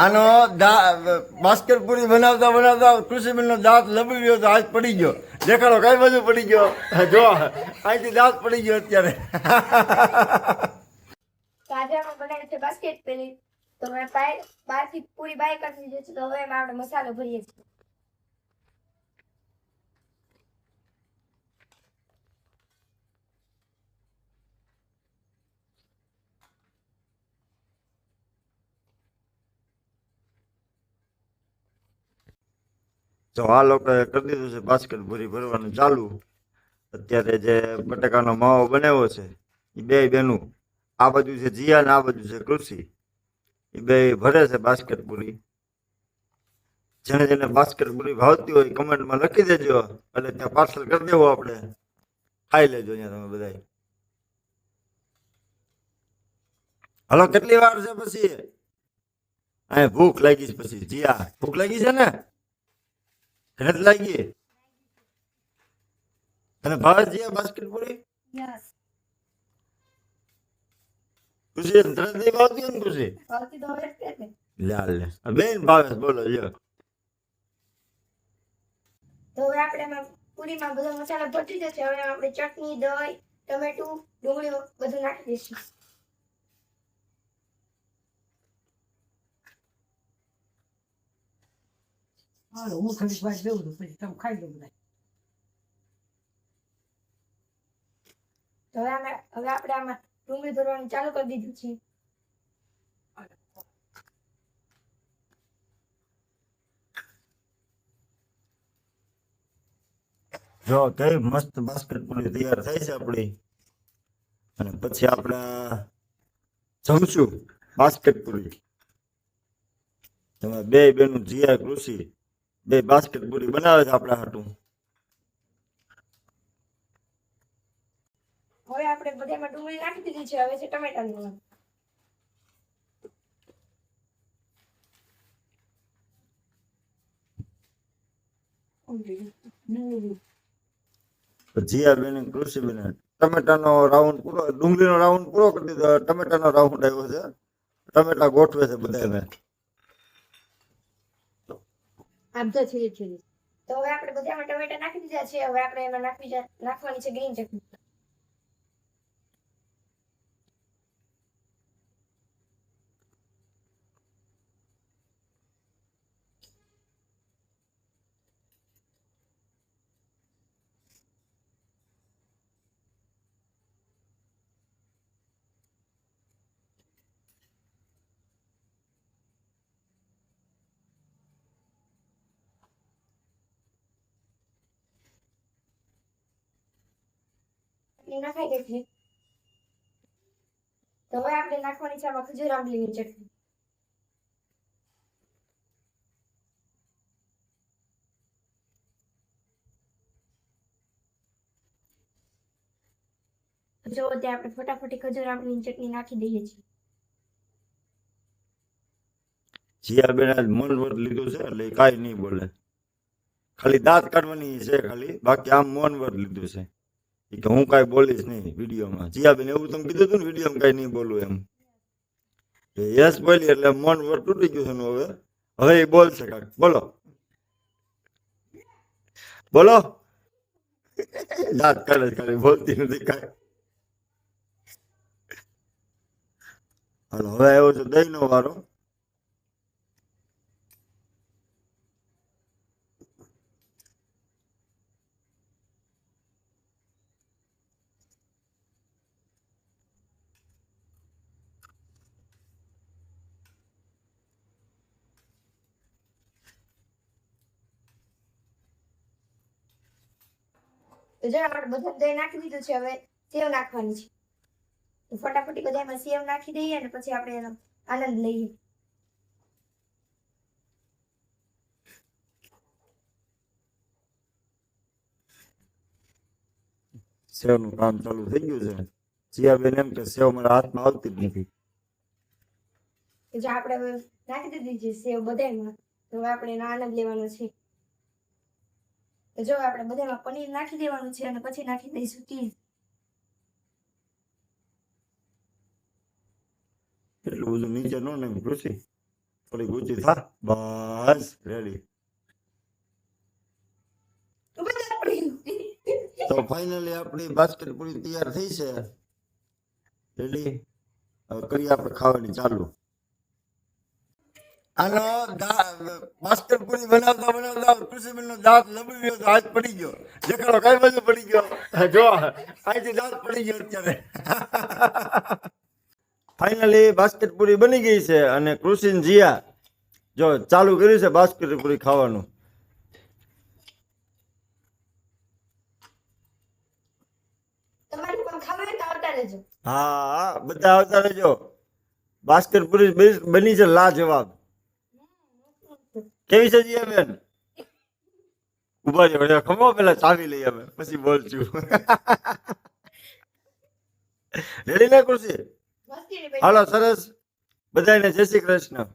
આનો બાસ્કેટ પૂરી બનાવતા બનાવતા કૃષિબેનનો દાંત લબી ગયો તો હાથ પડી ગયો. દેખાડો કઈ બાજુ પડી ગયો? જો અહીંથી દાંત પડી ગયો અત્યારે. તો આજે અમે બનાવી છે બાસ્કેટ પૂરી. તો મેં બહારથી પૂરી બાય કરી દીધી છે. તો હવે એમાં આપણે મસાલો ભરીએ છીએ. તો આ લોકોએ કરી દીધું છે બાસ્કેટ પૂરી ભરવાનું ચાલુ. અત્યારે જે બટાકાનો માવો બનાવ્યો છે એ બે બેનું, આ બાજુ છે જીયા ને આ બાજુ છે કૃષિ, એ બે ભરે છે બાસ્કેટ પૂરી. જેને જેને બાસ્કેટ પૂરી ભાવતી હોય કમેન્ટમાં લખી દેજો, એટલે ત્યાં પાર્સલ કરી દેવું, આપણે ખાઈ લેજો અહીંયા તમે બધા. હલો, કેટલી વાર છે પછી? અહીં ભૂખ લાગી છે પછી. જીયા ભૂખ લાગી છે ને? નથી લાગી? તને ભાવે જીયા બાસ્કેટ પૂરી? યસ. ખુશી તને નહીં ભાવતી હોય ને? ખુશી ભાવતી તો હવે જ છે ને. લે બેન ભાવે બોલો લ્યો. તો હવે આપણે એમાં પૂરીમાં બધો મસાલો ભરી જશે. હવે આપણે ચટણી, દહીં, ટમેટું, ડુંગળી બધું નાખી દઈશું. હાલો હું થોડીક વાર બેવું છું પછી તમે ખાઈ લો બધા. તો હવે આપણે આમાં ડુંગળી ભરવાનું ચાલુ કરી દીધું છે. જો કઈ મસ્ત બાસ્કેટ પૂરી તૈયાર થઈ છે આપણી. અને પછી આપણે જમશું બાસ્કેટ પૂરી. તમે બે બેનું જીયા કૃષિ બે બાસ્કેટ પૂરી બનાવે છે આપણા હાટું. હવે આપણે બધામાં ડુંગળી નાખી દીધી છે. હવે છે ટમેટાનું. જીયા બેન કૃષિ બેન ટમેટાનો રાઉન્ડ પૂરો, ડુંગળીનો રાઉન્ડ પૂરો કરી દીધો. ટમેટાનો રાઉન્ડ આવ્યો છે. ટમેટા ગોઠવે છે બધાને. આમ તો છે. તો હવે આપણે બધામાં ટમેટા નાખી દીધા છે. હવે આપણે એમાં નાખવાની છે ગ્રીન ચટણી. નાખાઈ ગઈ છે. તો હવે આપણે નાખવાની છે આમાં ખજૂર આંબલીની ચટણી. જો ત્યાં આપણે ફટાફટી ખજૂર આંબલીની ચટણી નાખી દઈએ છીએ. જીયા બેન આજ મન વર્ત લીધું છે એટલે કાંઈ નહીં બોલે. ખાલી દાંત કાઢવાની છે ખાલી, બાકી આમ મૌન વ્રત લીધું છે કે હું કાંઈ બોલીશ નહીં વિડીયોમાં. જીયા બેન એવું તમે કીધું હતું ને વિડીયોમાં કાંઈ નહીં બોલું એમ. યસ બોલી એટલે મૌન વ્રત તૂટી ગયું છે એનું. હવે એ બોલશે કાંઈક. બોલો બોલો. દાંત કાઢે ખાલી, બોલતી નથી કાંઈ. હાલો હવે આવ્યો છે દહીંનો વારો. તો જો આપણે બધું દહીં નાખી દીધું છે. હવે સેવ નાખવાની છે. તો ફટાફટી બધામાં સેવ નાખી દઈએ અને પછી આપણે એનો આનંદ લઈએ. સેવનું કામ ચાલુ થઈ ગયું છે. જીયા બેન એમ કે સેવ મારા હાથમાં આવતી જ નથી. જો આપણે હવે નાખી દીધી છે સેવ બધામાં. તો હવે આપણે એનો આનંદ લેવાનો છે. તો જો આપણે બધામાં પનીર નાખી દેવાનું છે અને પછી નાખી દઈશું ચીઝ. એટલું બધું નીચે ન ને કૃષિ થોડી ઊંચી થા બસ રેડી. બધા પડી તો ફાઇનલી આપણી બાસ્કેટ પૂરી તૈયાર થઈ છે. રેડી. હવે કરીએ આપણે ખાવાની ચાલુ. આનો બાસ્કેટ પૂરી બનાવતા બનાવતા કૃષિબેનનો દાંત લબડી ગયો તો હાથ પડી ગયો. દેખાડો કઈ બાજુ પડી ગયો જો અહીંથી દાંત પડી ગયો અત્યારે. ફાઇનલી બાસ્કેટ પૂરી બની ગઈ છે અને કૃષિન જીયા જો ચાલુ કર્યું છે બાસ્કેટ પૂરી ખાવાનું. તમારે પણ ખાવું હોય તો આવતા રહેજો. હા બધા આવતા રહેજો. બાસ્કેટ પૂરી બની છે લાજવાબ. કેવી છે જીયા બેન? ઉભા રહ્યો ખમો પેલા ચાવી લઈ અમે પછી બોલશું. રેડી ને કૃષિ? મસ્તીની હાલો સરસ. બધાને જય શ્રી કૃષ્ણ.